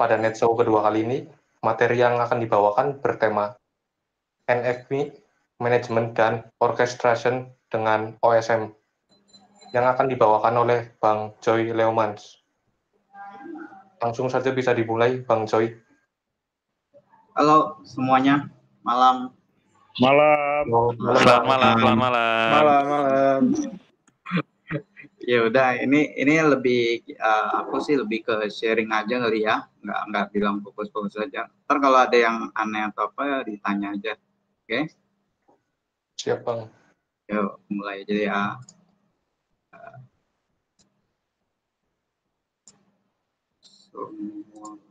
pada Netshow kedua kali ini, materi yang akan dibawakan bertema NFV, Management dan Orchestration dengan OSM, yang akan dibawakan oleh Bang Joy Leomans. Langsung saja bisa dimulai, Bang Joy. Halo semuanya, malam. Selamat malam. Ya udah, ini lebih aku sih lebih ke sharing aja kali ya, nggak bilang fokus-fokus aja. Ntar kalau ada yang aneh atau apa ditanya aja, oke? Siap, Bang. Yuk mulai aja ya. Semua.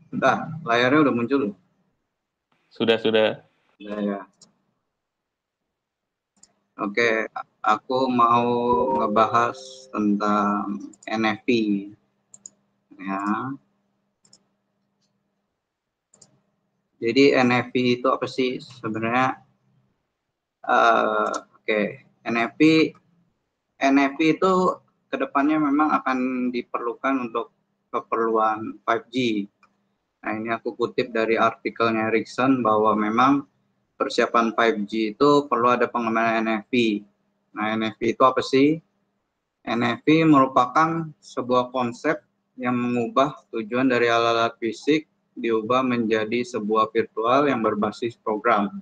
Bentar, layarnya udah muncul loh. Sudah. Udah ya. Oke, aku mau ngebahas tentang NFV. Ya. Jadi NFV itu apa sih sebenarnya? Oke, NFV itu kedepannya memang akan diperlukan untuk keperluan 5G. Nah, ini aku kutip dari artikelnya Ericsson bahwa memang persiapan 5G itu perlu ada pengembangan NFV. Nah, NFV itu apa sih? NFV merupakan sebuah konsep yang mengubah tujuan dari alat-alat fisik diubah menjadi sebuah virtual yang berbasis program.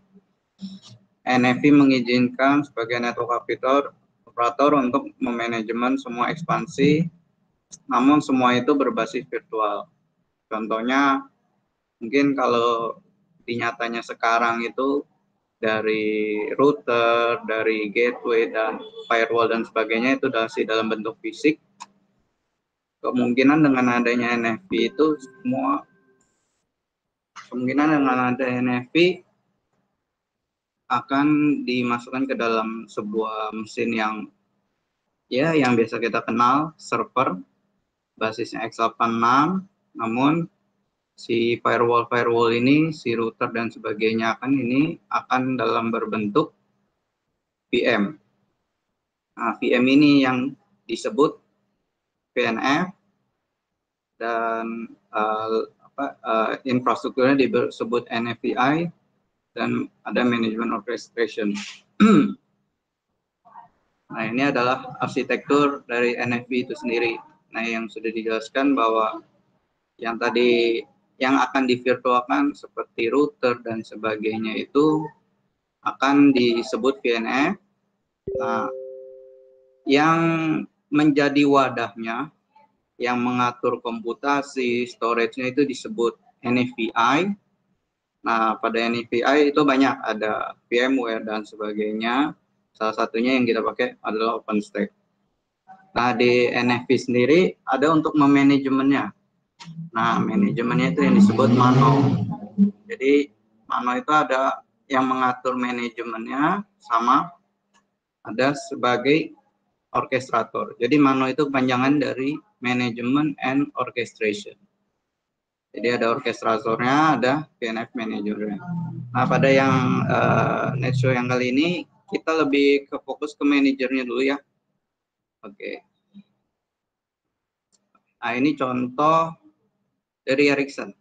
NFV mengizinkan sebagai network operator untuk memanajemen semua ekspansi, namun semua itu berbasis virtual. Contohnya, mungkin kalau di nyatanya sekarang itu dari router, dari gateway, dan firewall, dan sebagainya itu masih dalam bentuk fisik. Kemungkinan dengan adanya NFV itu semua, kemungkinan dengan adanya NFV akan dimasukkan ke dalam sebuah mesin yang biasa kita kenal, server, basisnya x86, namun si firewall ini, si router dan sebagainya akan dalam berbentuk VM. Nah, VM ini yang disebut VNF dan infrastrukturnya disebut NFVI dan ada manajemen orchestration. Nah, ini adalah arsitektur dari NFV itu sendiri. Nah, yang sudah dijelaskan bahwa yang tadi yang akan divirtualkan seperti router dan sebagainya itu akan disebut VNF. Nah, yang menjadi wadahnya, yang mengatur komputasi, storage-nya itu disebut NFVI. Nah, pada NFVI itu banyak, ada VMware dan sebagainya. Salah satunya yang kita pakai adalah OpenStack. Nah, di NFV sendiri ada untuk memanajemennya. Nah, manajemennya itu yang disebut Mano. Jadi, Mano itu ada yang mengatur manajemennya, sama ada sebagai orkestrator. Jadi, Mano itu kepanjangan dari Management and Orchestration. Jadi ada orkestratornya, ada VNF manajernya. Nah, pada yang Netshow yang kali ini kita lebih ke fokus ke manajernya dulu ya. Oke. Nah, ini contoh dari Ericsson.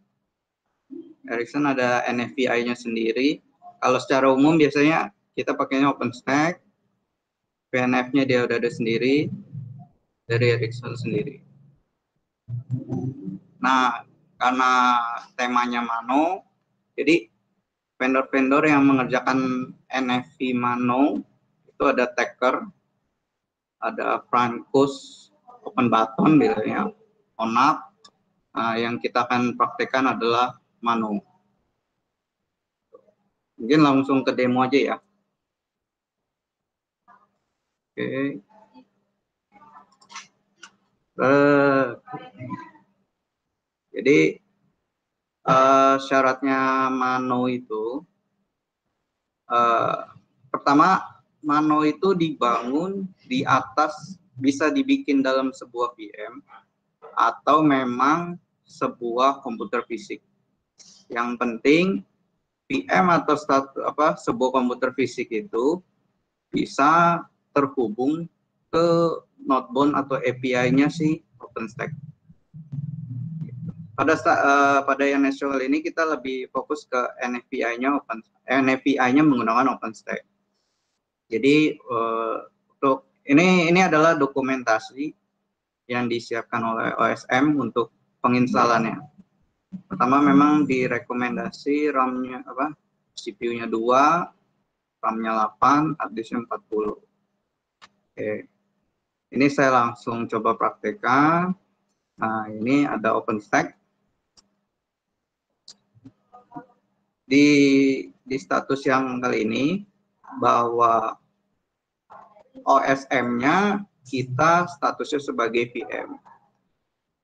Ericsson ada NFVI-nya sendiri. Kalau secara umum biasanya kita pakainya OpenStack. VNF-nya dia udah ada sendiri dari Ericsson sendiri. Nah, karena temanya Mano, jadi vendor-vendor yang mengerjakan NFV Mano itu ada Tecker, ada Francus, Open Button, biasanya ONAP. Nah, yang kita akan praktekkan adalah Mano. Mungkin langsung ke demo aja ya. Oke. Jadi syaratnya Mano itu pertama, Mano itu dibangun di atas, bisa dibikin dalam sebuah VM atau memang sebuah komputer fisik. Yang penting VM atau sebuah komputer fisik itu bisa terhubung ke Nodebound atau API-nya si OpenStack. Pada yang nasional ini kita lebih fokus ke NFVI-nya menggunakan OpenStack. Jadi untuk ini adalah dokumentasi yang disiapkan oleh OSM untuk penginstalannya. Pertama memang direkomendasi RAM-nya CPU-nya 2, RAM-nya 8, hard disk-nya 40. Oke. Ini saya langsung coba praktekkan. Nah, ini ada OpenStack. Di status yang kali ini bahwa OSM-nya kita statusnya sebagai VM.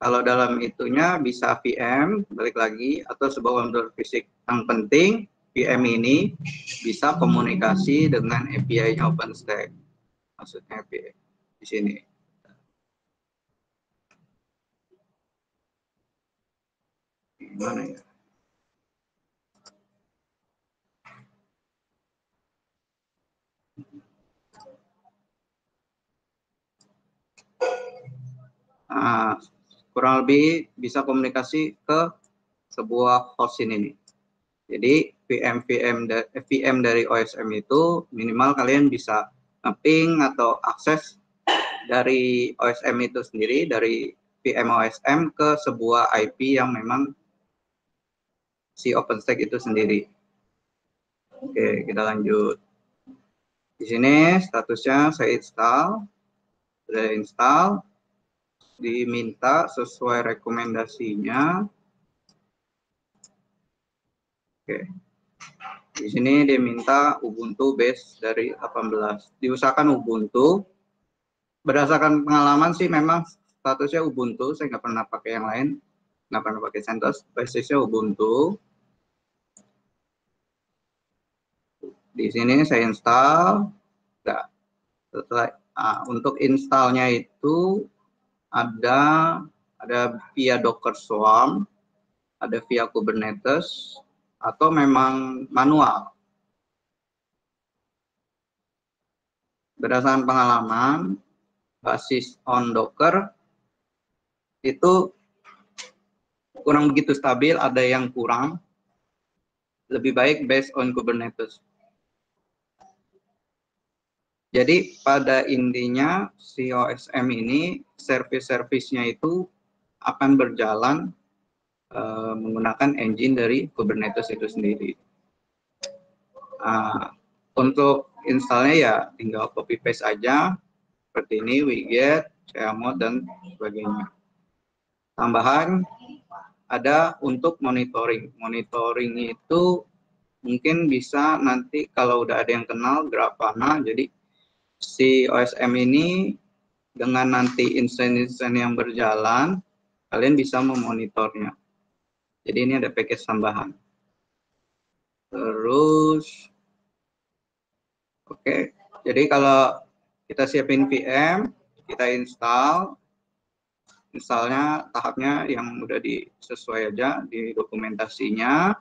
Kalau dalam itunya bisa VM, balik lagi, atau sebuah komputer fisik. Yang penting VM ini bisa komunikasi dengan API-nya OpenStack. Maksudnya API di sini. Gimana ya? Nah, kurang lebih bisa komunikasi ke sebuah host ini. Jadi VM dari OSM itu minimal kalian bisa nge-ping atau akses dari OSM itu sendiri, dari VM OSM ke sebuah IP yang memang si OpenStack itu sendiri. Oke, kita lanjut. Di sini statusnya saya install, sudah install, diminta sesuai rekomendasinya. Oke. Di sini dia minta Ubuntu base dari 18. Diusahakan Ubuntu. Berdasarkan pengalaman sih memang statusnya Ubuntu. Saya nggak pernah pakai yang lain. Nggak pernah pakai CentOS. Basisnya Ubuntu. Di sini saya install. Nah, untuk installnya itu ada via Docker Swarm, ada via Kubernetes, atau memang manual. Berdasarkan pengalaman, basis on Docker itu kurang begitu stabil, ada yang kurang. Lebih baik based on Kubernetes. Jadi pada intinya si OSM ini service-service-nya itu akan berjalan menggunakan engine dari Kubernetes itu sendiri. Untuk installnya ya tinggal copy paste aja seperti ini, wget, chmod dan sebagainya. Tambahan ada untuk monitoring. Monitoring itu mungkin bisa nanti kalau udah ada yang kenal Grafana, jadi si OSM ini dengan nanti instance-instance yang berjalan, kalian bisa memonitornya. Jadi ini ada package tambahan. Terus, oke. Jadi kalau kita siapin VM, kita install. Installnya tahapnya yang udah sesuai aja di dokumentasinya.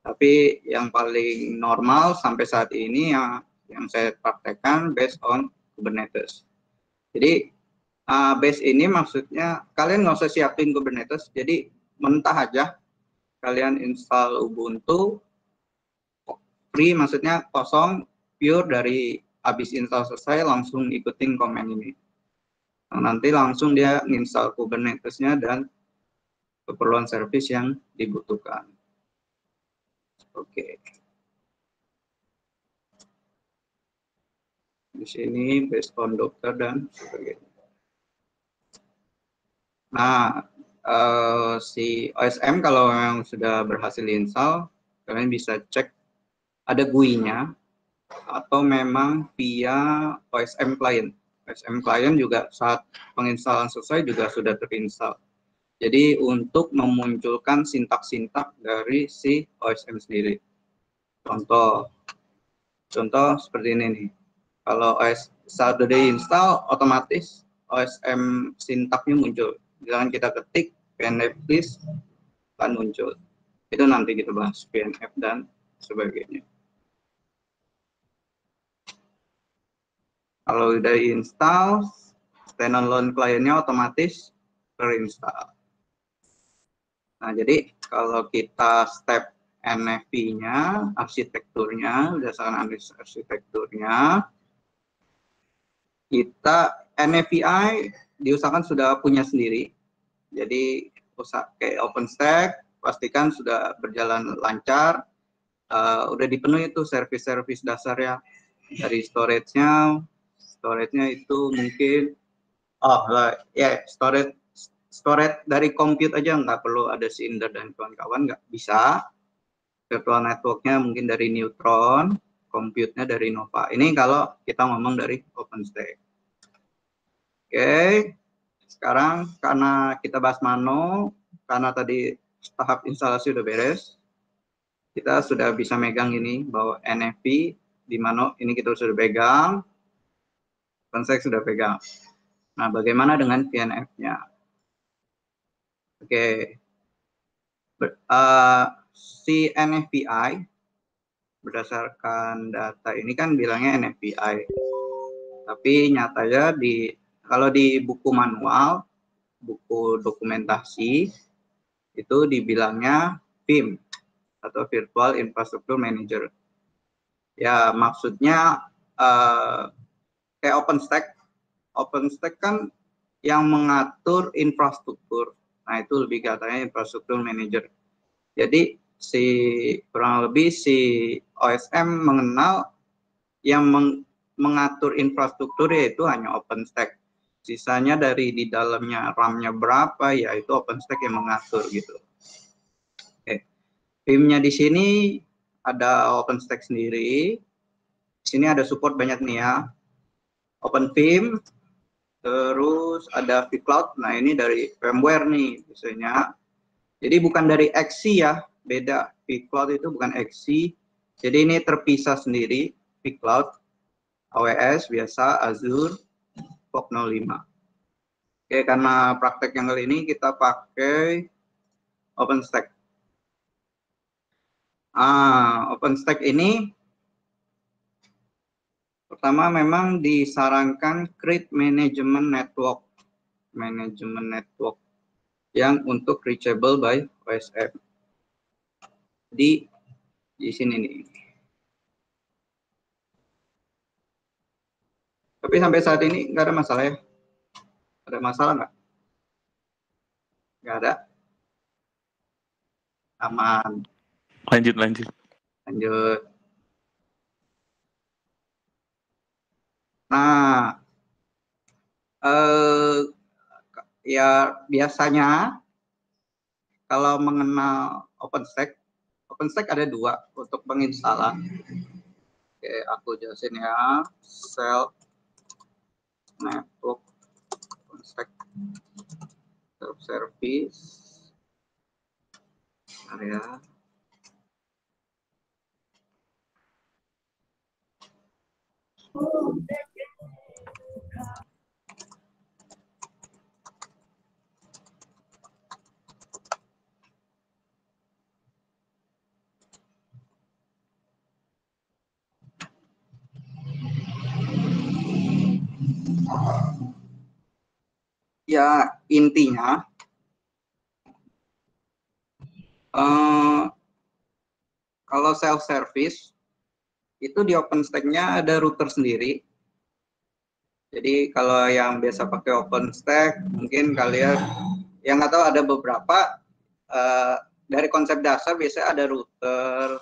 Tapi yang paling normal sampai saat ini yang saya praktekkan based on Kubernetes. Jadi base ini maksudnya kalian nggak usah siapin Kubernetes, jadi mentah aja kalian install Ubuntu free, maksudnya kosong, pure, dari habis install selesai langsung ikutin command ini. Nah, nanti langsung dia install Kubernetes-nya dan keperluan service yang dibutuhkan. Oke. Di sini based on Docker dan sebagainya. Nah, si OSM kalau memang sudah berhasil install, kalian bisa cek ada GUI-nya atau memang via OSM client. OSM client juga saat penginstalan selesai juga sudah terinstall. Jadi untuk memunculkan sintak-sintak dari si OSM sendiri. Contoh seperti ini nih. Kalau saat sudah diinstal, otomatis OSM sintaknya muncul. Jangan kita ketik PNF list akan muncul. Itu nanti kita bahas PNF dan sebagainya. Kalau udah install, standalone client-nya otomatis terinstall. Nah, jadi kalau kita step NFV-nya, arsitekturnya, berdasarkan arsitekturnya, kita NFVI diusahakan sudah punya sendiri. Jadi kayak OpenStack, pastikan sudah berjalan lancar, udah dipenuhi itu service-service dasarnya. Dari storage-nya itu mungkin, storage dari compute aja nggak perlu ada Cinder dan kawan-kawan, nggak bisa. Virtual network-nya mungkin dari Neutron, compute-nya dari Nova. Ini kalau kita ngomong dari OpenStack. Oke, sekarang karena kita bahas Mano, karena tadi tahap instalasi udah beres, kita sudah bisa megang ini bahwa NFV di Mano ini kita sudah pegang, OpenStack sudah pegang. Nah, bagaimana dengan VNF-nya? Oke, si NFVI berdasarkan data ini kan bilangnya NFVI, tapi nyatanya kalau di buku manual, buku dokumentasi itu dibilangnya VIM atau Virtual Infrastructure Manager. Ya, maksudnya kayak OpenStack kan yang mengatur infrastruktur. Nah, itu lebih katanya infrastruktur manager. Jadi kurang lebih si OSM mengenal yang mengatur infrastruktur yaitu hanya OpenStack. Sisanya dari di dalamnya RAM-nya berapa, ya itu OpenStack yang mengatur gitu. Oke. VIM-nya di sini ada OpenStack sendiri. Di sini ada support banyak nih ya. OpenVIM, terus ada vCloud. Nah, ini dari firmware nih biasanya. Jadi bukan dari XC ya, beda. vCloud itu bukan XC. Jadi ini terpisah sendiri, vCloud, AWS biasa, Azure, POC 05. Oke, karena praktek yang kali ini kita pakai OpenStack. OpenStack ini pertama memang disarankan create management network yang untuk reachable by OSM. Di sini nih. Tapi sampai saat ini nggak ada masalah ya? Ada masalah nggak? Nggak ada. Aman. Lanjut. Nah, ya biasanya kalau mengenal OpenStack ada dua untuk penginstalan. Oke, aku jelasin ya. Self network OpenStack self service area. Ya, intinya kalau self service itu di OpenStack-nya ada router sendiri. Jadi kalau yang biasa pakai OpenStack, mungkin kalian yang nggak tahu ada beberapa dari konsep dasar biasanya ada router.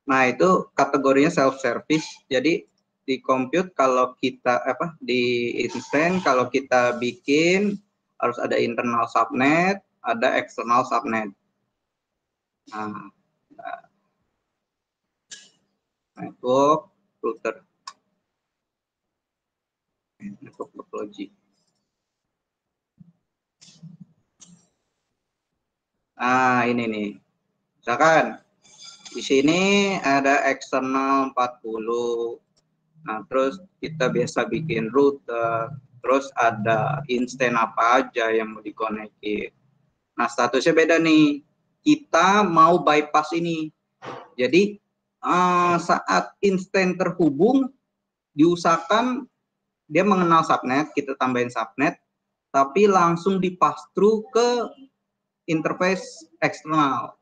Nah, itu kategorinya self service. Jadi di compute kalau kita di instance kalau kita bikin harus ada internal subnet, ada external subnet. Nah, network router, network topology. Nah, ini nih. Misalkan di sini ada eksternal 40. Nah, terus kita biasa bikin router, terus ada instance apa aja yang mau dikonekin. Nah, statusnya beda nih. Kita mau bypass ini. Jadi, saat instance terhubung, diusahakan dia mengenal subnet, kita tambahin subnet, tapi langsung di-pass through ke interface eksternal.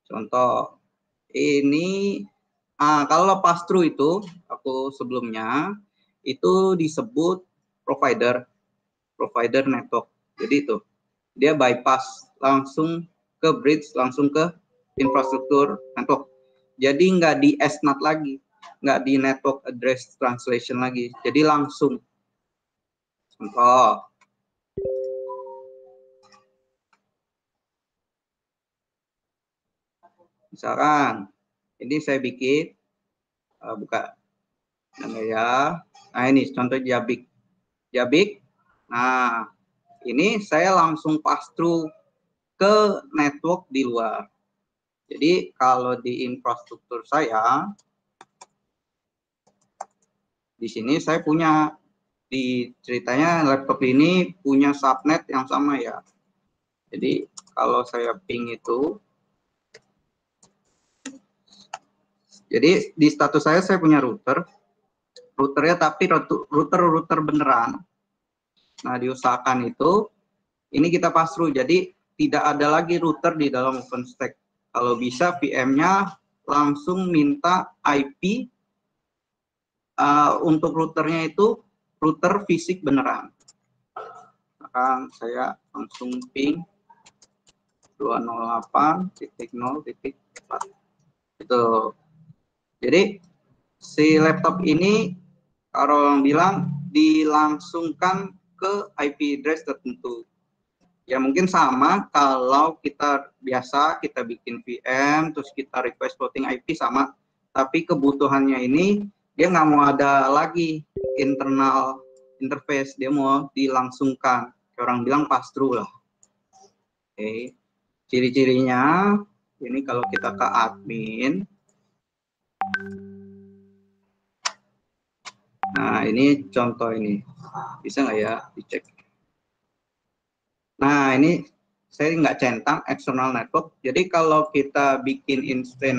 Contoh ini, kalau pass through itu, aku sebelumnya itu disebut provider network. Jadi itu dia bypass langsung ke bridge, langsung ke infrastruktur network. Jadi nggak di SNAT lagi, nggak di network address translation lagi. Jadi langsung. Contoh. Misalkan ini saya bikin buka ya. Nah ini contoh Jabik. Nah ini saya langsung pass through ke network di luar. Jadi kalau di infrastruktur saya, di sini saya punya, di ceritanya laptop ini punya subnet yang sama ya. Jadi kalau saya ping itu, jadi di status saya punya routernya tapi router beneran. Nah diusahakan itu, ini kita pass through, jadi tidak ada lagi router di dalam OpenStack. Kalau bisa VM-nya langsung minta IP untuk routernya itu router fisik beneran. Akan saya langsung ping 208.0.4 itu. Jadi si laptop ini kalau orang bilang dilangsungkan ke IP address tertentu. Ya mungkin sama kalau kita biasa kita bikin VM terus kita request floating IP sama, tapi kebutuhannya ini dia nggak mau ada lagi internal interface, dia mau dilangsungkan. Orang bilang pass through lah. Oke. Ciri-cirinya ini kalau kita ke admin. Nah ini contoh ini, bisa nggak ya dicek? Nah ini saya nggak centang external network. Jadi kalau kita bikin instance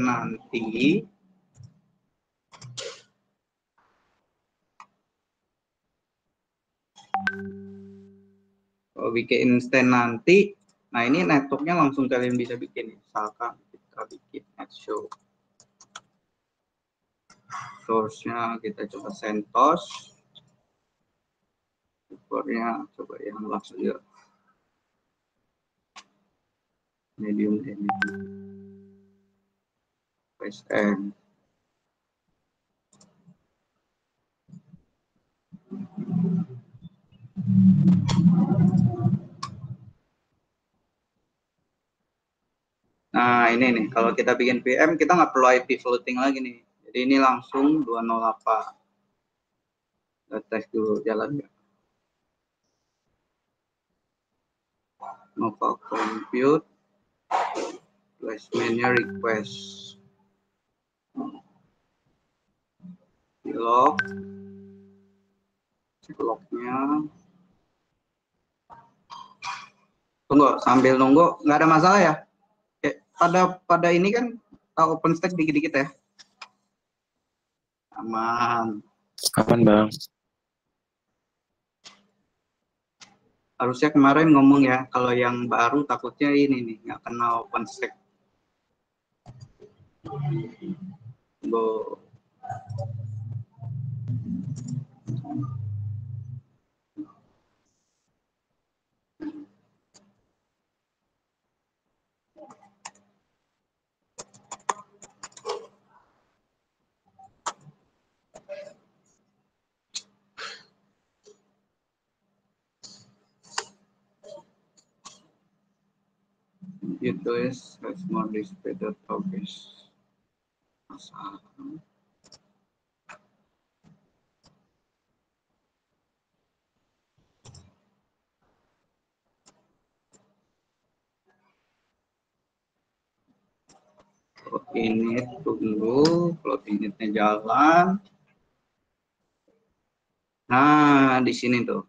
nanti, nah ini networknya langsung kalian bisa bikin. Misalkan kita bikin show, source-nya kita coba CentOS, servernya coba yang langsung ya. Medium PSN. Nah ini nih, kalau kita bikin VM kita nggak perlu IP floating lagi nih. Jadi ini langsung 208. Kita tes dulu jalan nggak. Nova compute placement request log, cek lognya. Tunggu, sambil nunggu, nggak ada masalah ya. Pada ini kan OpenStack dikit-dikit ya. Aman. Kapan Bang? Harusnya kemarin ngomong ya, kalau yang baru takutnya ini nih, nggak kenal OpenStack. It is has more display database. Masalah. Ini tunggu, floating initnya jalan. Nah, di sini tuh.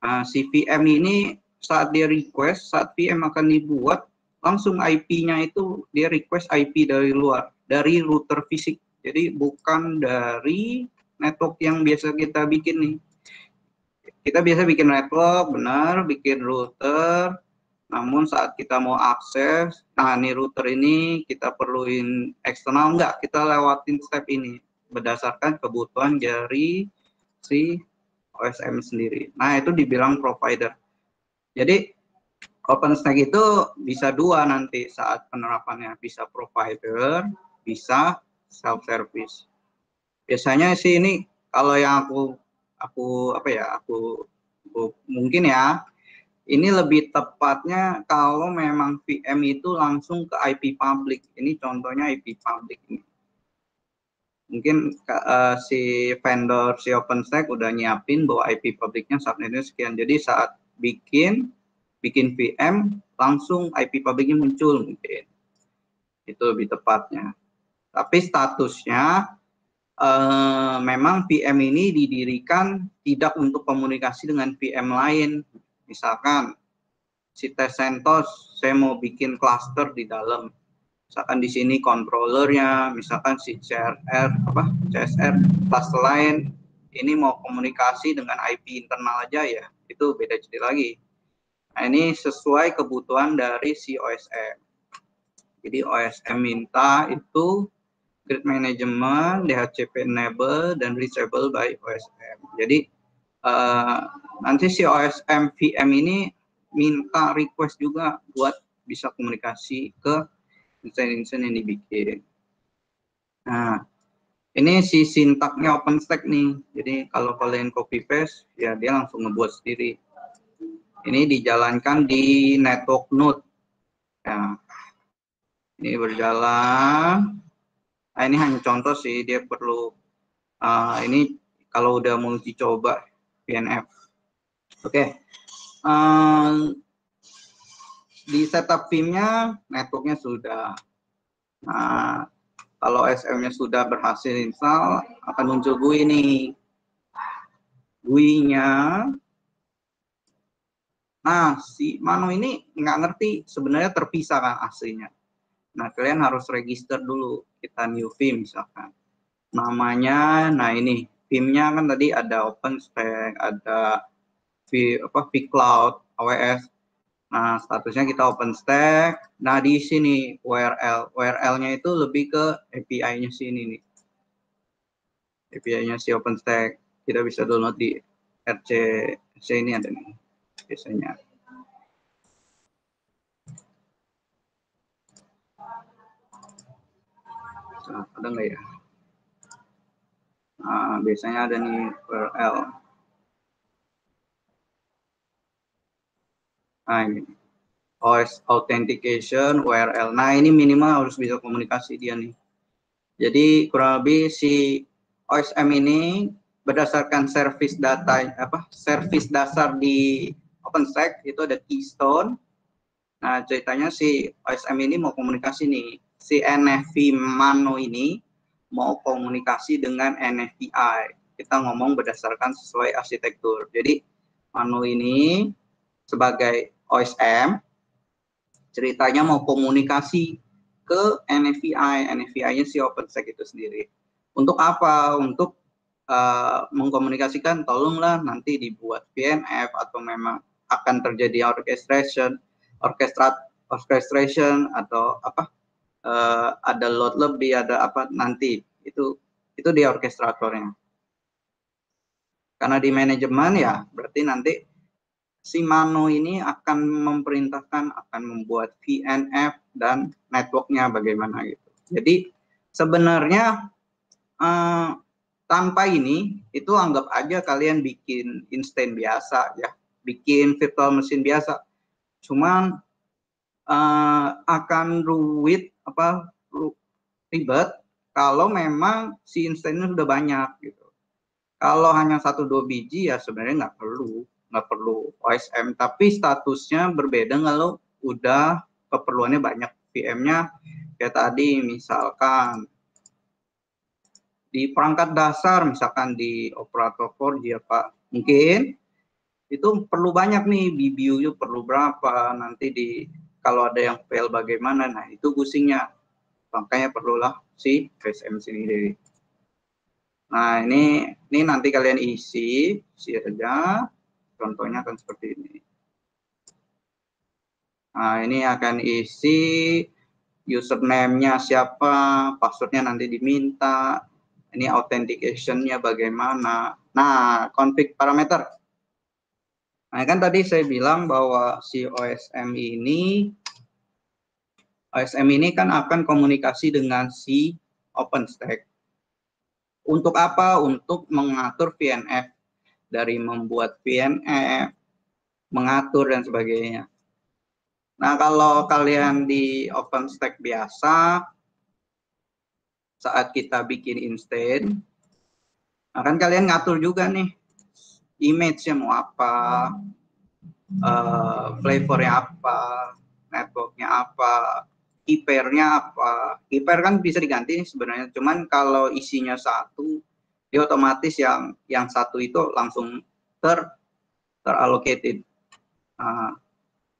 Nah, si VM ini saat dia request, saat VM akan dibuat, langsung IP-nya itu dia request IP dari luar dari router fisik. Jadi bukan dari network yang biasa kita bikin nih. Kita biasa bikin network, benar, bikin router, namun saat kita mau akses, nah ini router ini kita perluin eksternal, enggak, kita lewatin step ini berdasarkan kebutuhan dari si OSM sendiri. Nah itu dibilang provider. Jadi OpenStack itu bisa dua nanti saat penerapannya, bisa provider, bisa self-service. Biasanya sih ini kalau yang aku mungkin ya, ini lebih tepatnya kalau memang VM itu langsung ke IP public. Ini contohnya IP public ini. Mungkin si vendor si OpenStack udah nyiapin bahwa IP publiknya subnetnya sekian. Jadi saat bikin VM langsung IP publiknya muncul mungkin. Itu lebih tepatnya. Tapi statusnya memang VM ini didirikan tidak untuk komunikasi dengan VM lain. Misalkan si CentOS, saya mau bikin cluster di dalam. Misalkan di sini controllernya, misalkan si CSR cluster lain, ini mau komunikasi dengan IP internal aja ya, itu beda cerita lagi. Nah, ini sesuai kebutuhan dari si OSM. Jadi OSM minta itu grid management, DHCP enable, dan reachable by OSM. Jadi nanti si OSM VM ini minta request juga buat bisa komunikasi ke instance yang dibikin. Nah, ini si sintaknya OpenStack nih. Jadi kalau kalian copy paste, ya dia langsung ngebuat sendiri. Ini dijalankan di network node. Ya, ini berjalan. Nah, ini hanya contoh sih, dia perlu ini kalau udah mau dicoba VNF. Oke. Di setup VM-nya, networknya sudah. Nah, kalau SM-nya sudah berhasil install, akan muncul GUI nih. GUI-nya, nah si Mano ini nggak ngerti sebenarnya terpisah kan aslinya. Nah, kalian harus register dulu. Kita new VM misalkan. Namanya, nah ini VM-nya kan tadi ada OpenStack, ada vCloud, AWS. Nah, statusnya kita OpenStack. Nah, di sini URL. URL-nya itu lebih ke API-nya sini nih. API-nya si OpenStack. Kita bisa download di RC ini ada nih. Biasanya. Nah, ada nggak ya? Nah, biasanya ada nih URL. Nah, ini. OS Authentication URL. Nah, ini minimal harus bisa komunikasi dia nih. Jadi kurang lebih si OSM ini berdasarkan service dasar di OpenStack itu ada Keystone. Nah, ceritanya si OSM ini mau komunikasi nih. Si NFV Mano ini mau komunikasi dengan NFVI. Kita ngomong berdasarkan sesuai arsitektur. Jadi Mano ini sebagai OSM ceritanya mau komunikasi ke NFVI. NFVI-nya si OpenStack itu sendiri. Untuk apa? Untuk mengkomunikasikan, tolonglah nanti dibuat VNF atau memang akan terjadi orchestration atau apa? Ada load lebih, ada apa nanti itu di orkestratornya. Karena di manajemen ya berarti nanti si Mano ini akan memerintahkan, akan membuat VNF dan networknya bagaimana gitu. Jadi sebenarnya tanpa ini itu anggap aja kalian bikin instan biasa ya, bikin virtual machine biasa. Cuman akan ribet kalau memang si instannya sudah banyak gitu. Kalau hanya 1-2 biji ya sebenarnya nggak perlu OSM, tapi statusnya berbeda kalau udah keperluannya banyak VM-nya. Kayak tadi misalkan di perangkat dasar, misalkan di operator 4G apa, mungkin itu perlu banyak nih, BBU perlu berapa, nanti kalau ada yang fail bagaimana, nah itu pusingnya. makanya perlulah si OSM sendiri. Nah, ini nanti kalian isi aja. Contohnya akan seperti ini. Nah, ini akan isi username-nya siapa, password-nya nanti diminta, ini authentication-nya bagaimana. Nah, config parameter. Nah, kan tadi saya bilang bahwa si OSM ini kan akan komunikasi dengan si OpenStack. Untuk apa? Untuk mengatur VNF, dari membuat VNF, mengatur dan sebagainya. Nah, kalau kalian di OpenStack biasa, saat kita bikin instance, nah kan kalian ngatur juga nih, image-nya mau apa, flavornya apa, network-nya apa, key pair-nya apa. Key pair kan bisa diganti nih sebenarnya, cuman kalau isinya satu, dia otomatis yang satu itu langsung terallocated. Nah,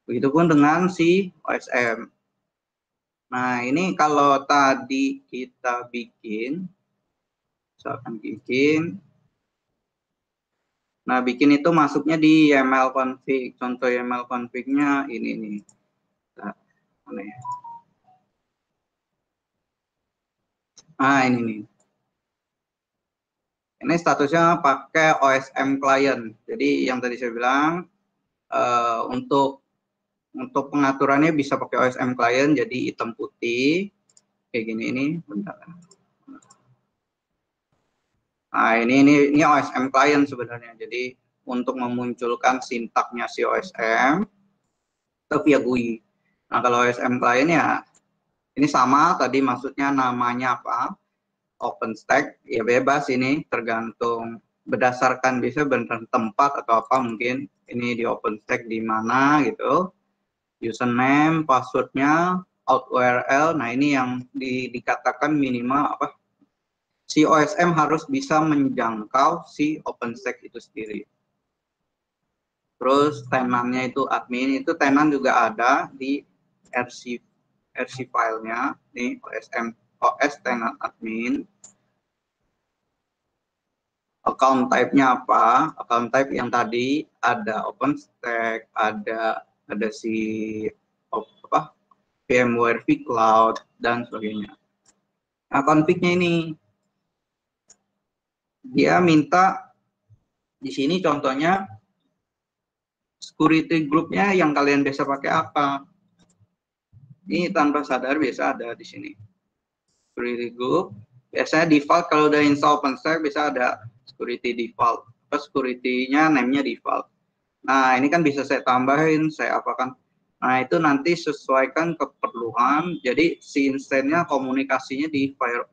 begitupun dengan si OSM. Nah, ini kalau tadi kita bikin, misalkan bikin, nah bikin itu masuknya di YAML config. Contoh YAML config-nya ini nih. Nah, mana ya? Nah, ini nih. Ini statusnya pakai OSM client. Jadi yang tadi saya bilang, untuk pengaturannya bisa pakai OSM client, jadi hitam putih kayak gini ini. Bentar. Nah, ini OSM client sebenarnya. Jadi untuk memunculkan sintaknya si OSM itu via GUI. Nah, kalau OSM client ya ini sama tadi, maksudnya namanya apa? OpenStack ya bebas, ini tergantung berdasarkan bisa benar tempat atau apa, mungkin ini di OpenStack di mana gitu. Username, passwordnya, out URL. Nah, ini yang dikatakan minimal apa? Si OSM harus bisa menjangkau si OpenStack itu sendiri. Terus tenannya itu admin, itu tenan juga ada di RC filenya. Nih OSM OS tenant admin. Account type-nya apa? Account type yang tadi ada OpenStack, ada si apa? VMware vCloud dan sebagainya. Nah, config-nya ini dia minta di sini contohnya security group-nya yang kalian biasa pakai apa? Ini tanpa sadar biasa ada di sini. Security group, biasanya default kalau udah install OpenStack bisa ada security default. Security-nya name-nya default. Nah, ini kan bisa saya tambahin, saya apakan. Nah, itu nanti sesuaikan keperluan. Jadi si instance-nya komunikasinya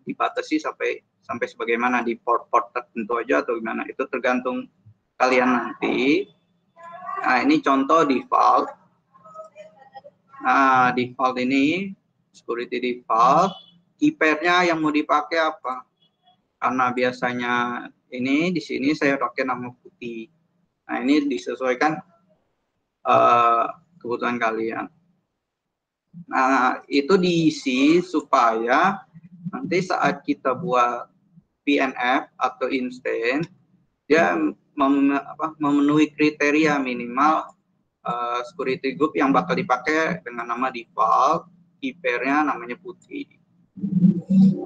dibatasi sampai sebagaimana, di port tertentu aja atau gimana. Itu tergantung kalian nanti. Nah, ini contoh default. Nah, default ini security default. Key pair-nya yang mau dipakai apa? Karena biasanya ini di sini saya pakai nama putih. Nah, ini disesuaikan kebutuhan kalian. Nah, itu diisi supaya nanti saat kita buat VNF atau instance, dia memenuhi kriteria minimal security group yang bakal dipakai dengan nama default, key pair-nya namanya putih.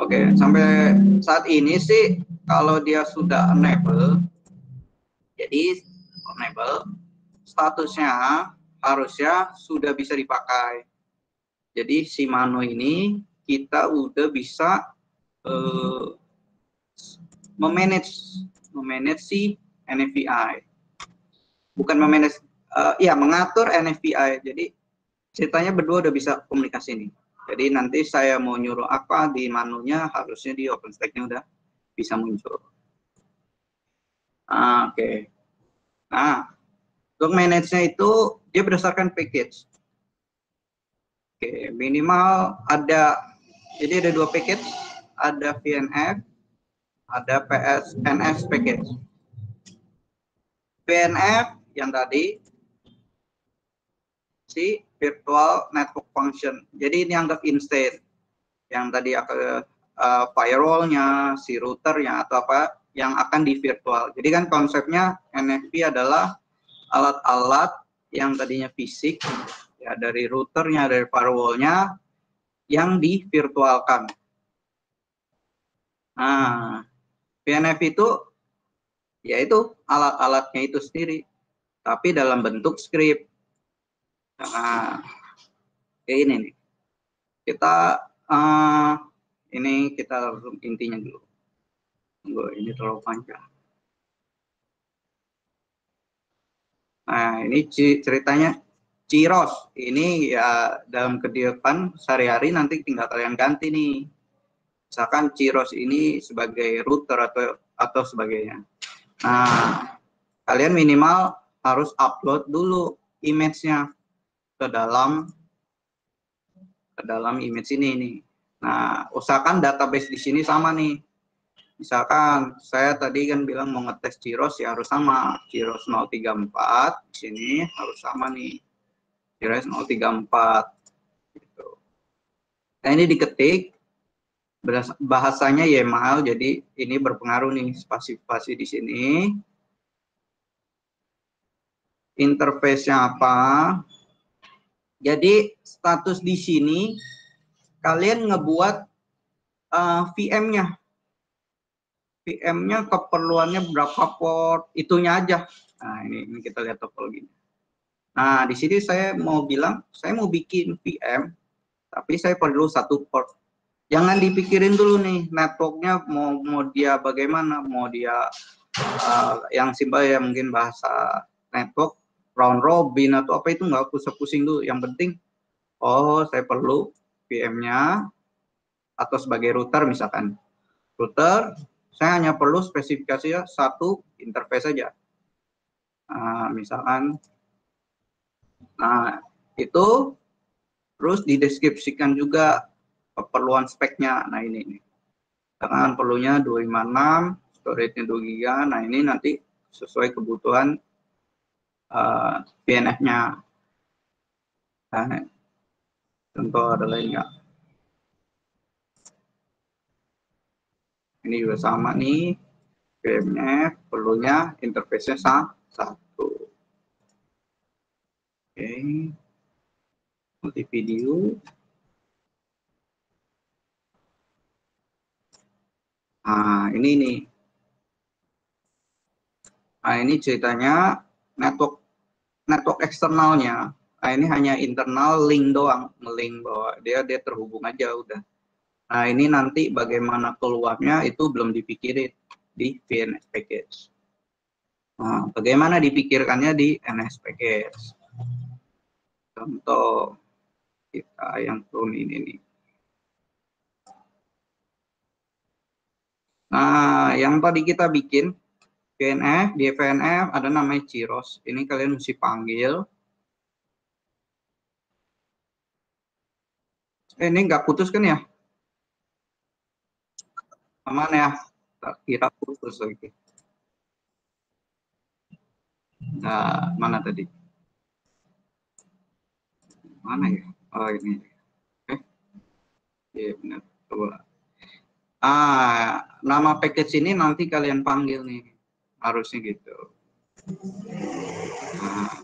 Oke, sampai saat ini sih kalau dia sudah enable, jadi enable, statusnya harusnya sudah bisa dipakai. Jadi si Mano ini kita udah bisa memanage si NFVI. Bukan memanage, mengatur NFVI. Jadi ceritanya berdua udah bisa komunikasi nih. Jadi nanti saya mau nyuruh apa di manunya, harusnya di OpenStack-nya udah bisa muncul. Oke. Nah, untuk manage-nya itu dia berdasarkan package. Oke, minimal ada, jadi ada 2 package, ada VNF, ada PSNF package. VNF yang tadi si virtual network function. Jadi ini anggap instance. yang tadi firewall-nya, si routernya atau apa yang akan di virtual. Jadi kan konsepnya NFV adalah alat-alat yang tadinya fisik, ya dari routernya, dari firewall-nya yang divirtualkan. Nah, VNF itu yaitu alat-alatnya itu sendiri, tapi dalam bentuk script. Nah, kayak ini nih. Ini kita langsung intinya dulu. Ini terlalu panjang. Nah, ini ceritanya Ciros. Ini ya dalam kehidupan sehari-hari nanti tinggal kalian ganti nih. Misalkan Ciros ini sebagai router atau sebagainya. Nah, kalian minimal harus upload dulu image-nya ke dalam image ini nih. Nah, usahakan database di sini sama nih. Misalkan saya tadi kan bilang mau ngetes Ciros ya harus sama. Ciros 034 di sini harus sama nih. Ciros 034 gitu. Nah, ini diketik bahasanya YAML, jadi ini berpengaruh nih spasi-spasi di sini. Interface-nya apa? Jadi status di sini kalian ngebuat VM-nya. VM-nya keperluannya berapa port, itunya aja. Nah, ini kita lihat topologinya. Nah, di sini saya mau bilang, saya mau bikin VM, tapi saya perlu satu port. Jangan dipikirin dulu nih, networknya mau dia bagaimana, mau dia yang simpel ya mungkin bahasa network, round robin atau apa itu nggak usah pusing dulu. Yang penting, oh saya perlu VM-nya atau sebagai router misalkan. Router, saya hanya perlu spesifikasinya satu interface saja. Misalkan, nah itu terus dideskripsikan juga keperluan speknya. Nah ini misalkan perlunya 256, storage-nya 2 GB. Nah ini nanti sesuai kebutuhan VNF-nya. Nah, contoh ada lain nggak? Ini juga sama nih, VNF perlunya interface-nya satu. Oke, multi video. Nah, ini nih. Nah, ini ceritanya network eksternalnya. Nah, ini hanya internal link doang, nge-link bahwa dia terhubung aja udah. Nah, ini nanti bagaimana keluarnya itu belum dipikirin di VNS package. Nah, bagaimana dipikirkannya di NS package. Contoh kita yang turun ini nih. Nah, yang tadi kita bikin VNF, di VNF ada namanya Ciros. Ini kalian mesti panggil. Ini nggak putus kan ya? Aman ya? Kira putus lagi. Nah, mana tadi? Mana ya? Oh ini. Iya benar. Coba. Nama package ini nanti kalian panggil nih. Harusnya gitu. Nah,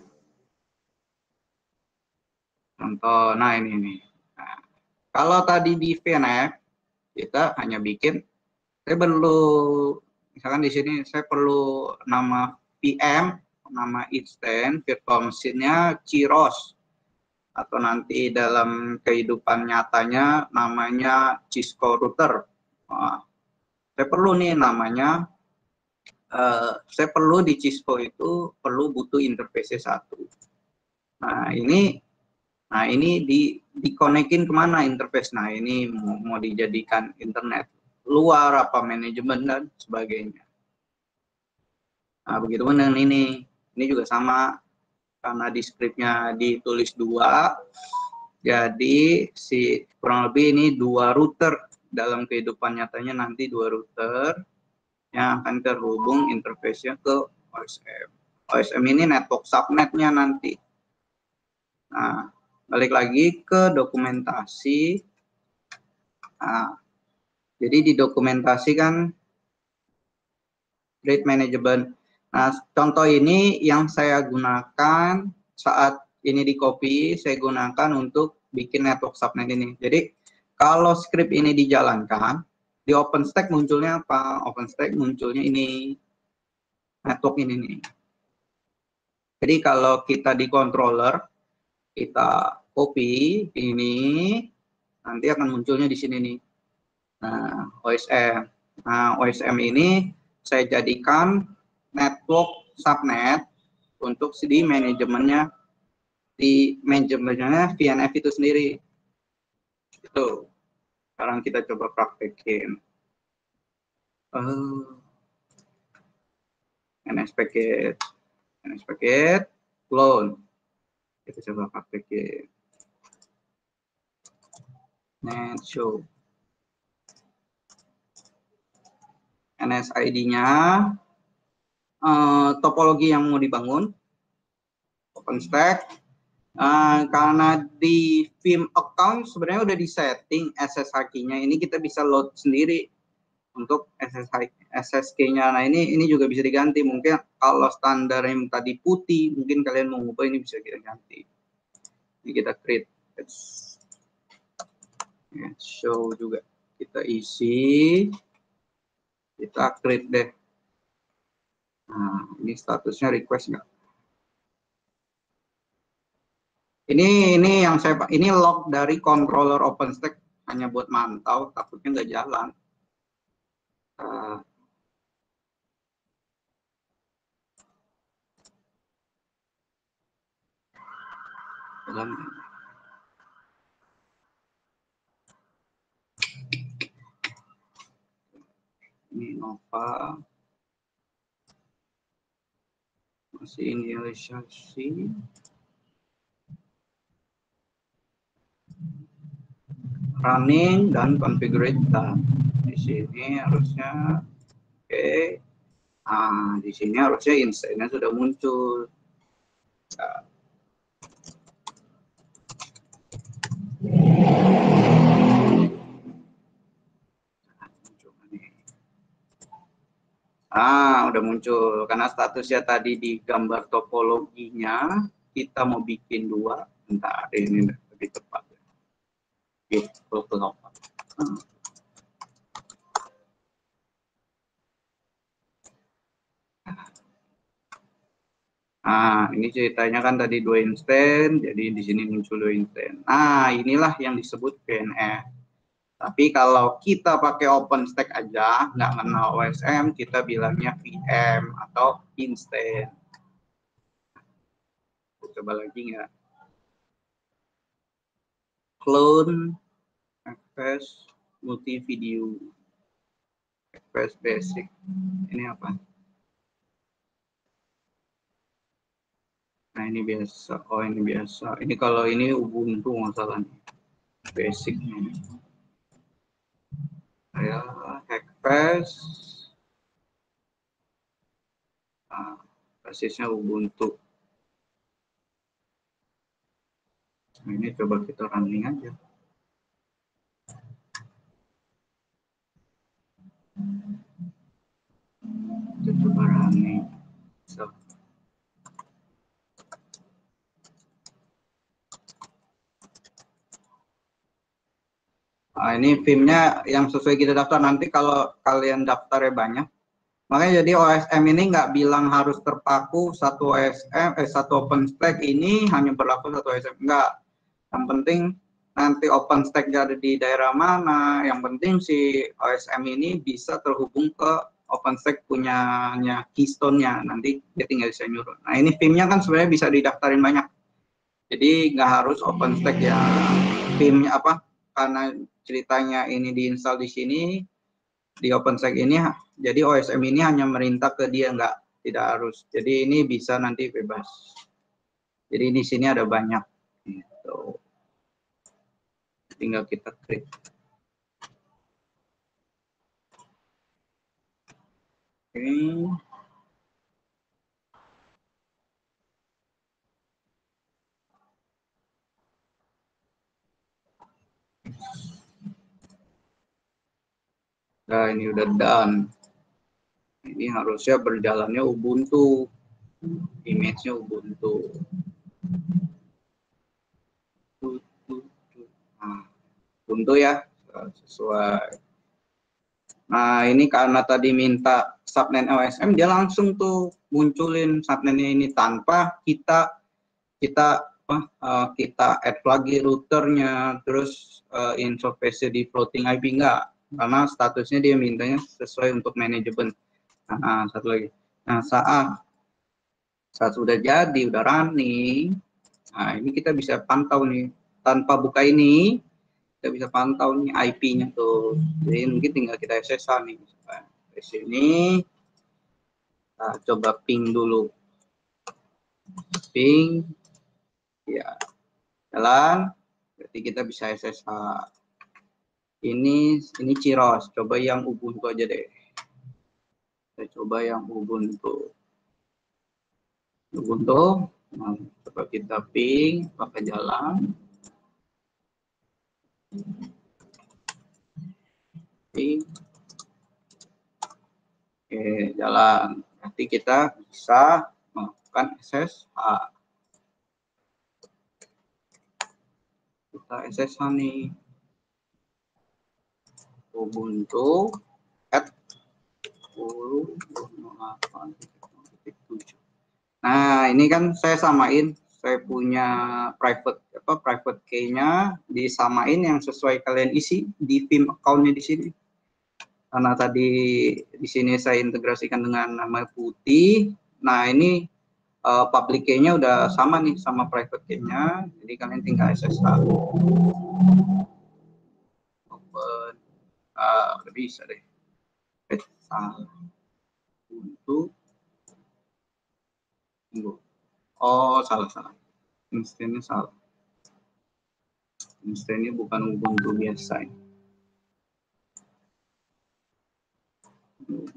contoh, nah ini nih. Nah, kalau tadi di VNF kita hanya bikin, saya perlu, misalkan di sini saya perlu nama VM, nama instance, virtual machine-nya Ciros. Atau nanti dalam kehidupan nyatanya namanya Cisco router. Nah, saya perlu nih namanya, saya perlu di Cisco itu perlu butuh interface satu. Nah ini dikonekin kemana interface? Nah ini mau dijadikan internet luar apa manajemen dan sebagainya. Nah begitu dengan ini juga sama. Karena di scriptnya ditulis 2, jadi kurang lebih ini 2 router dalam kehidupan nyatanya nanti 2 router yang akan terhubung interface-nya ke OSM. OSM ini network subnet-nya nanti. Nah, balik lagi ke dokumentasi. Nah, jadi didokumentasikan Grid Management. Nah, contoh ini yang saya gunakan saat ini di copy, saya gunakan untuk bikin network subnet ini. Jadi, kalau script ini dijalankan, di OpenStack munculnya apa? OpenStack munculnya ini, network ini nih. Jadi, kalau kita di controller, kita copy ini, nanti akan munculnya di sini nih. Nah, OSM. Nah, OSM ini saya jadikan network subnet untuk di manajemennya VNF itu sendiri. Itu. Sekarang kita coba praktekin. NS packet, clone. Kita coba praktekin. Net show. NS ID-nya, topologi yang mau dibangun, OpenStack. Karena di Vim account sebenarnya udah disetting SSH-nya, ini kita bisa load sendiri untuk SSH-nya. Nah ini juga bisa diganti. Mungkin kalau standar yang tadi putih, mungkin kalian mau ngubah, ini bisa kita ganti. Ini kita create. Show juga kita isi. Kita create deh. Nah, ini statusnya request nggak? Ini yang ini log dari controller OpenStack, hanya buat mantau, takutnya nggak jalan. Ini Nova masih inisialisasi. Running dan configure tab. Di sini harusnya oke. Nah, di sini harusnya instance-nya sudah muncul. Udah muncul karena statusnya tadi di gambar topologinya kita mau bikin 2. Bentar, ini lebih tepat. Gitu, ini ceritanya kan tadi 2 instance, jadi di sini muncul 2 instance. Inilah yang disebut VNF. Tapi kalau kita pakai OpenStack aja, nggak kenal OSM, kita bilangnya VM atau instance. Coba lagi nggak? Clone, FS, multi video, FS basic. Ini apa? Nah ini biasa. Oh ini biasa. Ini kalau ini Ubuntu masalahnya. Basicnya. Ya, Hackfest. Basisnya Ubuntu. Nah, ini coba kita running aja. Kita coba running. So. Ini Vim-nya yang sesuai kita daftar. Nanti kalau kalian daftarnya banyak, makanya jadi OSM ini nggak bilang harus terpaku satu OpenStack ini hanya berlaku satu OSM. Enggak. Yang penting nanti OpenStack ada di daerah mana. Yang penting si OSM ini bisa terhubung ke OpenStack punyanya Keystone-nya. Nanti dia tinggal bisa nyuruh. Nah ini Vim-nya kan sebenarnya bisa didaftarin banyak. Jadi nggak harus OpenStack ya. Vim-nya apa? Karena ceritanya ini diinstal di sini di OpenStack ini, jadi OSM ini hanya merintah ke dia, tidak harus. Jadi ini bisa nanti bebas. Jadi di sini ada banyak. Gitu. Tinggal kita klik. Oke. Nah, ini udah done. Ini harusnya berjalannya Ubuntu. Image-nya Ubuntu. Nah, Ubuntu ya, sesuai. Nah, ini karena tadi minta subnet OSM, dia langsung tuh munculin subnetnya ini tanpa kita add lagi routernya, terus interface di floating IP enggak, karena statusnya dia mintanya sesuai untuk manajemen. Nah, satu lagi. Nah, saat sudah jadi, udah running, nah ini kita bisa pantau nih, tanpa buka ini, kita bisa pantau nih IP-nya tuh. Jadi mungkin tinggal kita SSH nih. Di sini, nah, coba ping dulu. Ping, ya, jalan, berarti kita bisa SSH. Ini Ciros, coba yang Ubuntu aja deh. Kita coba yang Ubuntu. Nah, coba kita ping, pakai jalan. Ping. Oke, jalan. Nanti kita bisa melakukan SSH. Kita SSH nih. Ubuntu at 10.08.7. Nah, ini kan saya samain, saya punya private key-nya disamain yang sesuai kalian isi di Vim account-nya di sini. Karena tadi di sini saya integrasikan dengan nama putih. Nah, ini public key-nya udah sama nih sama private key-nya. Jadi kalian tinggal SSH. Open. Udah bisa deh. Untuk oh, salah. Instannya salah. Instannya bukan Ubuntu biasa.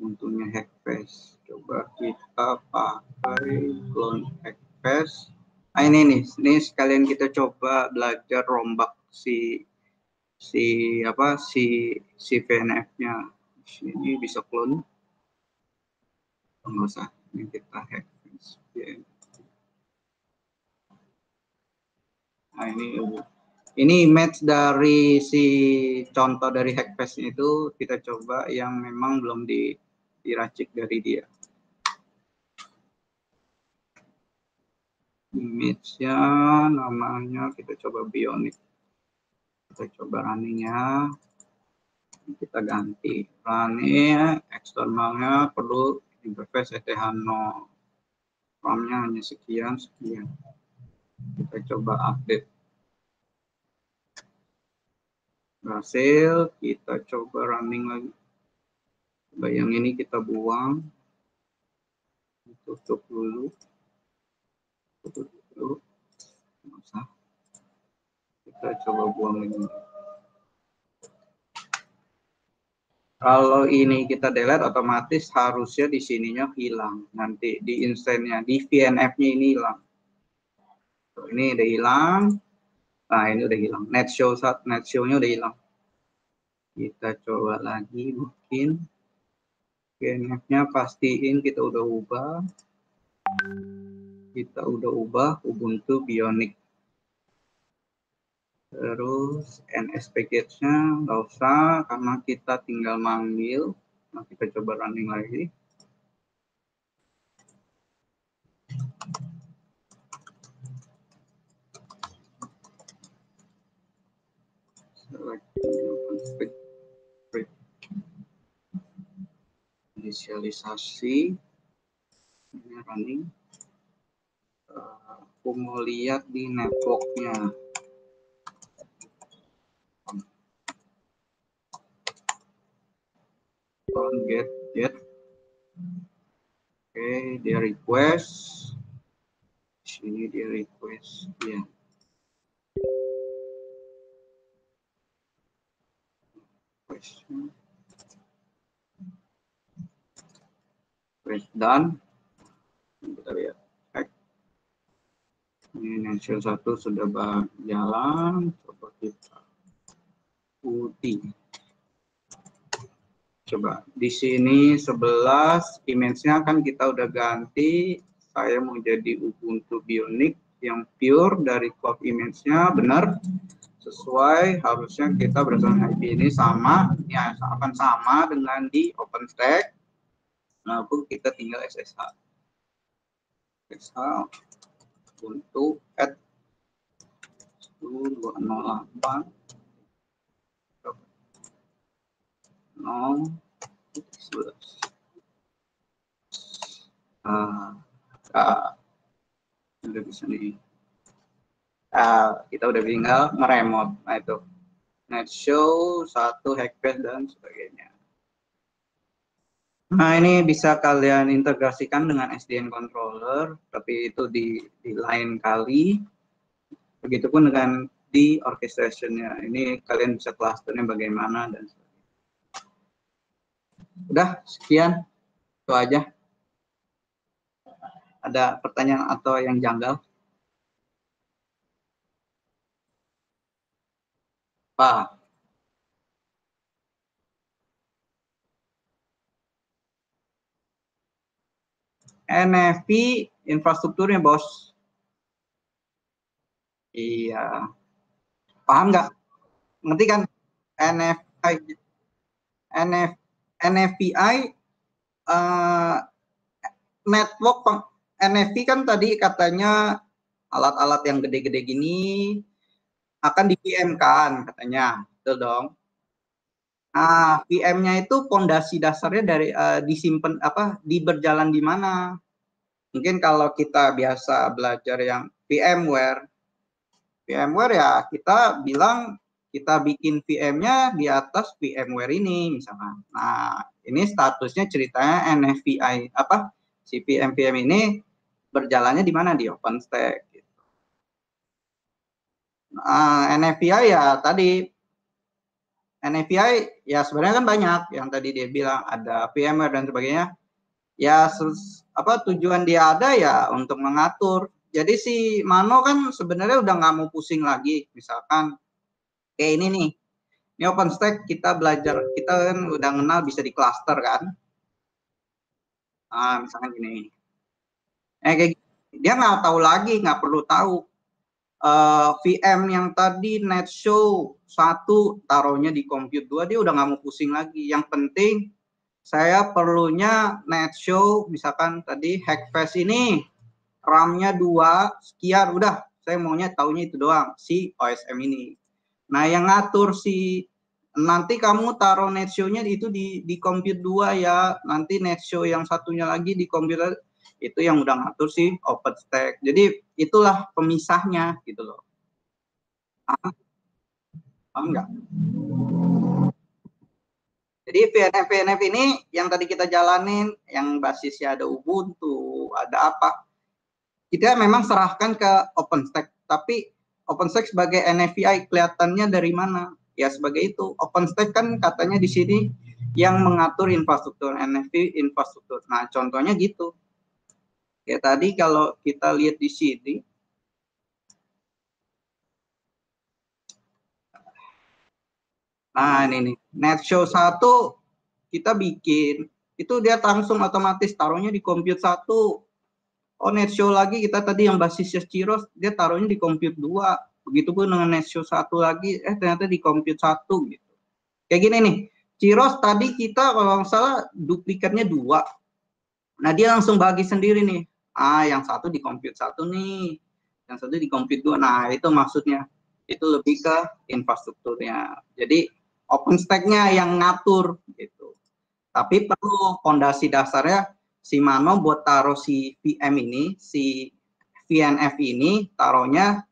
Untungnya Hackfest. Coba kita pakai clone Hackfest. Nah, ini sekalian kita coba belajar rombak si VNF-nya. Ini bisa clone. Enggak usah. Ini kita Hackfest. Nah, ini image dari si contoh dari Hackfest itu kita coba yang memang belum diracik dari dia. Image-nya namanya kita coba Bionic. Kita coba running-nya. Kita ganti. Running eksternalnya perlu interface ETH0. RAM-nya hanya sekian. Kita coba update. Berhasil, kita coba running lagi. Coba yang ini kita buang. Tutup dulu. Kita coba buang ini. Kalau ini kita delete, otomatis harusnya di sininya hilang. Nanti di instance-nya, di VNF-nya ini hilang. Ini udah hilang. Nah, ini udah hilang. Net show-nya udah hilang. Kita coba lagi mungkin. VNF-nya pastiin kita udah ubah. Kita udah ubah Ubuntu Bionic. Terus NS package-nya nggak usah karena kita tinggal manggil. Nah, kita coba running lagi. Inisialisasi. Ini running. Aku mau lihat di network-nya. Get. Oke, dia request. Sini dia request. Ya. Press done. Kita lihat. Ini Nation 1 sudah berjalan. Coba kita putih. Coba di sini 11 image-nya kan kita udah ganti. Saya mau jadi Ubuntu Bionic yang pure dari core image-nya benar sesuai. Harusnya kita berdasarkan IP ini sama, ya akan sama dengan di OpenStack. Nah, kita tinggal SSH untuk add 208 11. Udah bisa nih. Kita udah tinggal nge-remote. Nah itu net show 1 hackpad dan sebagainya. Nah ini bisa kalian integrasikan dengan SDN controller, tapi itu di lain kali. Begitupun dengan di orchestration-nya. Ini kalian bisa clusternya bagaimana dan sebagainya. Udah sekian, itu aja. Ada pertanyaan atau yang janggal? Pak. NFV infrastrukturnya, bos. Iya. Paham nggak? Ngerti kan? NFVI network NFV kan tadi katanya alat-alat yang gede-gede gini akan di VM kan katanya, betul dong. Nah, VM-nya itu pondasi dasarnya dari disimpan di berjalan di mana? Mungkin kalau kita biasa belajar yang VMware ya kita bilang kita bikin VM-nya di atas VMware ini misalkan. Nah, ini statusnya ceritanya NFVI si VM ini berjalannya di mana, di OpenStack gitu. NFVI ya tadi NFVI ya sebenarnya kan banyak yang tadi dia bilang ada VMware dan sebagainya. Ya tujuan dia ada ya untuk mengatur. Jadi si Mano kan sebenarnya udah nggak mau pusing lagi. Misalkan kayak ini nih. Ini OpenStack kita belajar, kita kan udah kenal bisa di cluster kan. Misalkan gini. Kayak dia nggak tahu lagi, nggak perlu tahu. VM yang tadi net show 1 taruhnya di compute 2, dia udah nggak mau pusing lagi. Yang penting saya perlunya net show misalkan tadi hackfast ini RAM-nya 2 sekian, udah saya maunya taunya itu doang si OSM ini. Nah yang ngatur si nanti kamu taruh net show-nya itu di compute 2 ya, nanti net show yang satunya lagi di computer itu yang udah ngatur si OpenStack. Jadi itulah pemisahnya gitu loh. Paham nggak? Jadi VNF ini yang tadi kita jalanin, yang basisnya ada Ubuntu, ada apa, kita memang serahkan ke OpenStack. Tapi OpenStack sebagai NFVI kelihatannya dari mana? Ya sebagai itu. OpenStack kan katanya di sini yang mengatur infrastruktur, NFV infrastruktur. Nah contohnya gitu. Ya tadi kalau kita lihat di sini, nah ini nih, net show 1 kita bikin, itu dia langsung otomatis taruhnya di compute 1. Oh net show lagi kita tadi yang basisnya Ciros, dia taruhnya di compute 2. Begitupun dengan net show 1 lagi, ternyata di compute 1 gitu. Kayak gini nih, Ciros tadi kita kalau nggak salah duplikatnya 2. Nah dia langsung bagi sendiri nih. Yang satu di compute 1 nih, yang satu di compute 2. Nah itu maksudnya, itu lebih ke infrastrukturnya. Jadi OpenStack-nya yang ngatur gitu. Tapi perlu fondasi dasarnya si Mano buat taruh si VM ini, si VNF ini taruhnya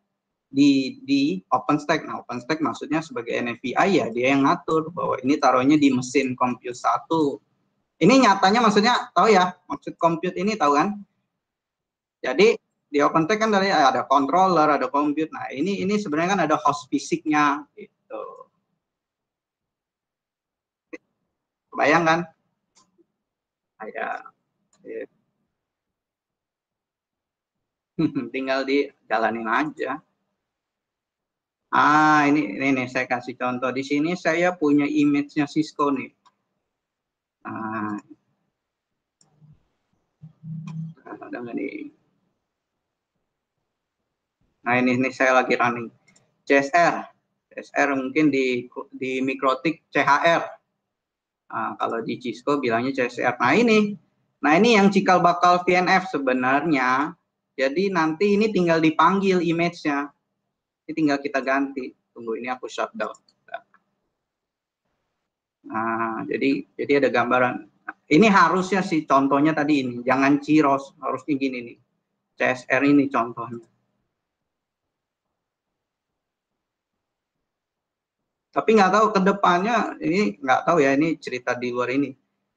di OpenStack. Nah OpenStack maksudnya sebagai NFVI ya dia yang ngatur bahwa ini taruhnya di mesin compute 1. Ini nyatanya maksudnya tahu ya, maksud compute ini tahu kan? Jadi di OpenStack kan dari ada controller, ada compute. Nah ini sebenarnya kan ada host fisiknya gitu. Bayangkan? Ya. Tinggal dijalanin aja. Ini saya kasih contoh. Di sini saya punya image-nya Cisco nih. Ada nggak nih? Nah ini saya lagi running CSR. CSR mungkin di Mikrotik CHR. Nah, kalau di Cisco bilangnya CSR. Nah ini yang cikal bakal VNF sebenarnya. Jadi nanti ini tinggal dipanggil image-nya. Ini tinggal kita ganti. Tunggu, ini aku shutdown. Nah, jadi ada gambaran. Ini harusnya sih contohnya tadi ini. Jangan Ciros, harusnya gini nih. CSR ini contohnya. Tapi nggak tahu ke depannya, ini nggak tahu ya, ini cerita di luar ini.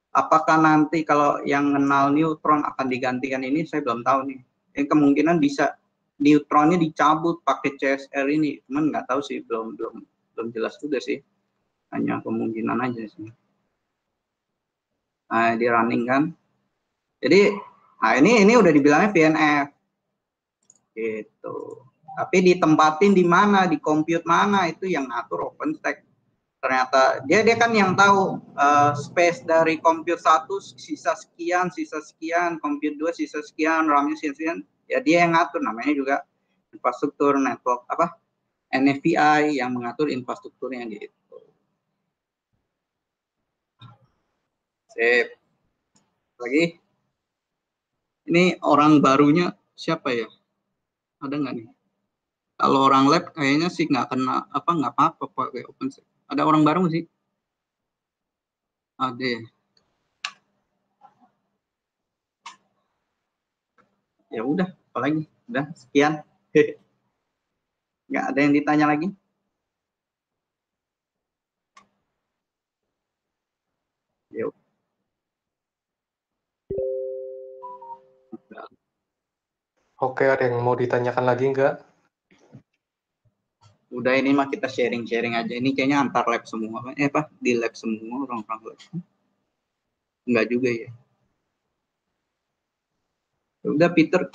Apakah nanti kalau yang kenal neutron akan digantikan ini, saya belum tahu nih. Ini kemungkinan bisa neutronnya dicabut pakai CSR ini, cuman nggak tahu sih, belum jelas juga sih. Hanya kemungkinan aja sih. Nah, di running kan. Jadi, nah ini udah dibilangnya VNF. Gitu. Tapi ditempatin di mana, di compute mana, itu yang ngatur OpenStack. Ternyata dia kan yang tahu space dari compute 1 sisa sekian, compute 2 sisa sekian, RAM-nya sekian, ya dia yang ngatur. Namanya juga infrastruktur network NFVI yang mengatur infrastrukturnya gitu. Sip. Lagi. Ini orang barunya siapa ya? Ada nggak nih? Kalau orang lab kayaknya sih nggak apa-apa pakai OpenStack. Ada orang baru sih? Ada ya? Ya udah, apalagi? Udah, sekian. Nggak ada yang ditanya lagi? Yuk. Oke, ada yang mau ditanyakan lagi nggak? Udah, ini mah kita sharing-sharing aja. Ini kayaknya antar lab semua. Di lab semua orang-orang lab. Enggak juga ya. Udah Peter,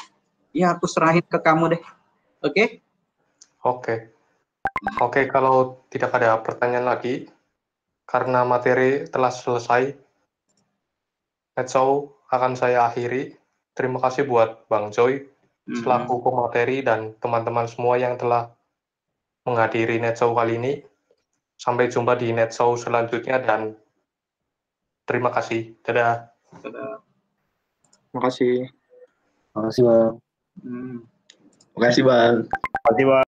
ya aku serahin ke kamu deh. Oke? Oke, kalau tidak ada pertanyaan lagi, karena materi telah selesai, Netshow akan saya akhiri. Terima kasih buat Bang Joy, selaku pemateri dan teman-teman semua yang telah menghadiri Netshow kali ini. Sampai jumpa di Netshow selanjutnya dan terima kasih. Dadah. Terima kasih. Makasih, Bang. Hmm. Makasih, Bang. Terima kasih, Bang.